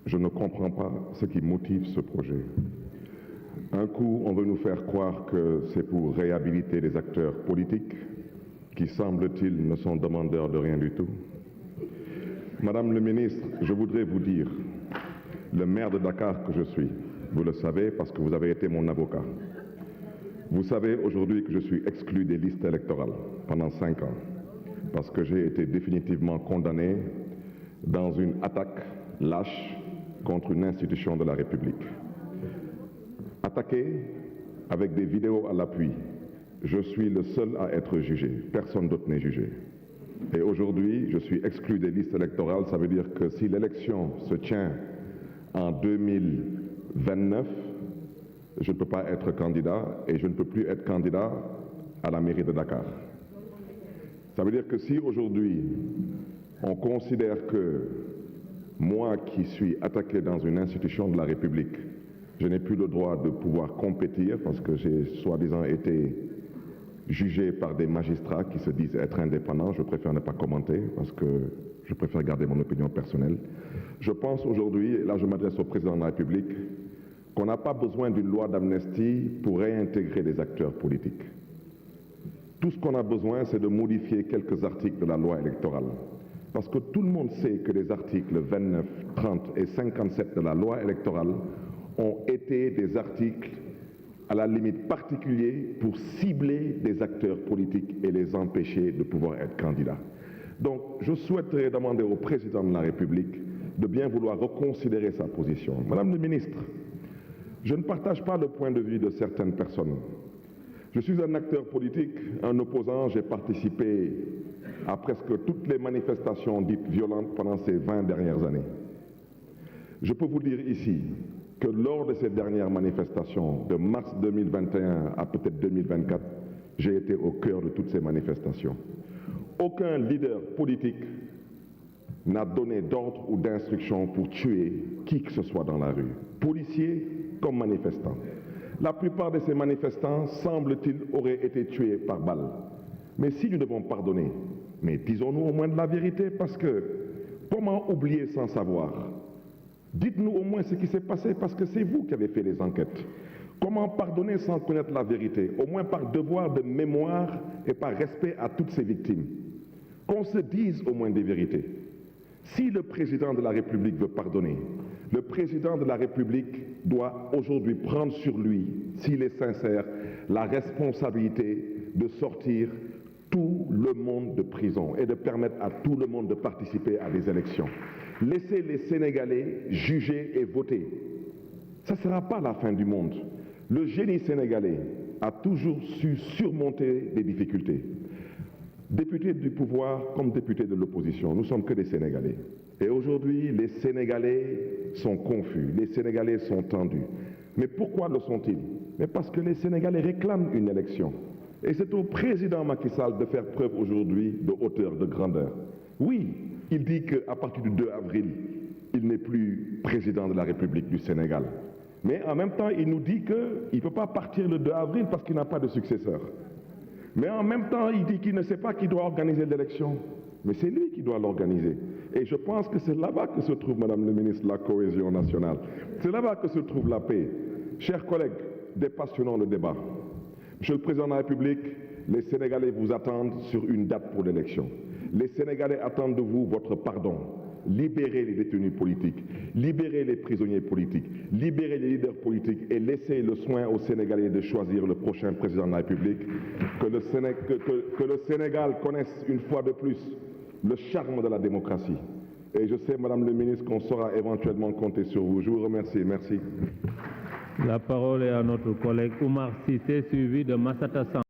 je ne comprends pas ce qui motive ce projet. Un coup, on veut nous faire croire que c'est pour réhabiliter les acteurs politiques qui, semble-t-il, ne sont demandeurs de rien du tout. Madame le ministre, je voudrais vous dire, le maire de Dakar que je suis, vous le savez parce que vous avez été mon avocat. Vous savez aujourd'hui que je suis exclu des listes électorales pendant 5 ans parce que j'ai été définitivement condamné dans une attaque lâche contre une institution de la République. Attaqué avec des vidéos à l'appui, je suis le seul à être jugé. Personne d'autre n'est jugé. Et aujourd'hui, je suis exclu des listes électorales. Ça veut dire que si l'élection se tient en 2029, je ne peux pas être candidat et je ne peux plus être candidat à la mairie de Dakar. Ça veut dire que si aujourd'hui, on considère que moi qui suis attaqué dans une institution de la République, je n'ai plus le droit de pouvoir compétir parce que j'ai soi-disant été jugé par des magistrats qui se disent être indépendants. Je préfère ne pas commenter parce que je préfère garder mon opinion personnelle. Je pense aujourd'hui, et là je m'adresse au président de la République, qu'on n'a pas besoin d'une loi d'amnistie pour réintégrer les acteurs politiques. Tout ce qu'on a besoin, c'est de modifier quelques articles de la loi électorale. Parce que tout le monde sait que les articles 29, 30 et 57 de la loi électorale ont été des articles à la limite particuliers pour cibler des acteurs politiques et les empêcher de pouvoir être candidats. Donc, je souhaiterais demander au président de la République de bien vouloir reconsidérer sa position. Madame le ministre, je ne partage pas le point de vue de certaines personnes. Je suis un acteur politique, un opposant, j'ai participé à presque toutes les manifestations dites violentes pendant ces 20 dernières années. Je peux vous dire ici que lors de ces dernières manifestations, de mars 2021 à peut-être 2024, j'ai été au cœur de toutes ces manifestations. Aucun leader politique n'a donné d'ordre ou d'instruction pour tuer qui que ce soit dans la rue, policiers comme manifestants. La plupart de ces manifestants, semble-t-il, auraient été tués par balle. Mais si nous devons pardonner, mais disons-nous au moins de la vérité, parce que comment oublier sans savoir? Dites-nous au moins ce qui s'est passé, parce que c'est vous qui avez fait les enquêtes. Comment pardonner sans connaître la vérité? Au moins par devoir de mémoire et par respect à toutes ces victimes. Qu'on se dise au moins des vérités. Si le président de la République veut pardonner, le président de la République doit aujourd'hui prendre sur lui, s'il est sincère, la responsabilité de sortir tout le monde de prison et de permettre à tout le monde de participer à des élections. Laissez les Sénégalais juger et voter. Ça ne sera pas la fin du monde. Le génie sénégalais a toujours su surmonter des difficultés. Députés du pouvoir comme députés de l'opposition, nous ne sommes que des Sénégalais. Et aujourd'hui, les Sénégalais sont confus, les Sénégalais sont tendus. Mais pourquoi le sont-ils? Mais parce que les Sénégalais réclament une élection. Et c'est au président Macky Sall de faire preuve aujourd'hui de hauteur, de grandeur. Oui, il dit qu'à partir du 2 avril, il n'est plus président de la République du Sénégal. Mais en même temps, il nous dit qu'il ne peut pas partir le 2 avril parce qu'il n'a pas de successeur. Mais en même temps, il dit qu'il ne sait pas qui doit organiser l'élection. Mais c'est lui qui doit l'organiser. Et je pense que c'est là-bas que se trouve, Madame le ministre, la cohésion nationale. C'est là-bas que se trouve la paix. Chers collègues, dépassionnons le débat. Monsieur le Président de la République, les Sénégalais vous attendent sur une date pour l'élection. Les Sénégalais attendent de vous votre pardon. Libérez les détenus politiques, libérez les prisonniers politiques, libérez les leaders politiques et laissez le soin aux Sénégalais de choisir le prochain président de la République. Que le Sénégal connaisse une fois de plus le charme de la démocratie. Et je sais, Madame le ministre, qu'on saura éventuellement compter sur vous. Je vous remercie. Merci. La parole est à notre collègue Oumar Cissé, suivi de Massata Sam.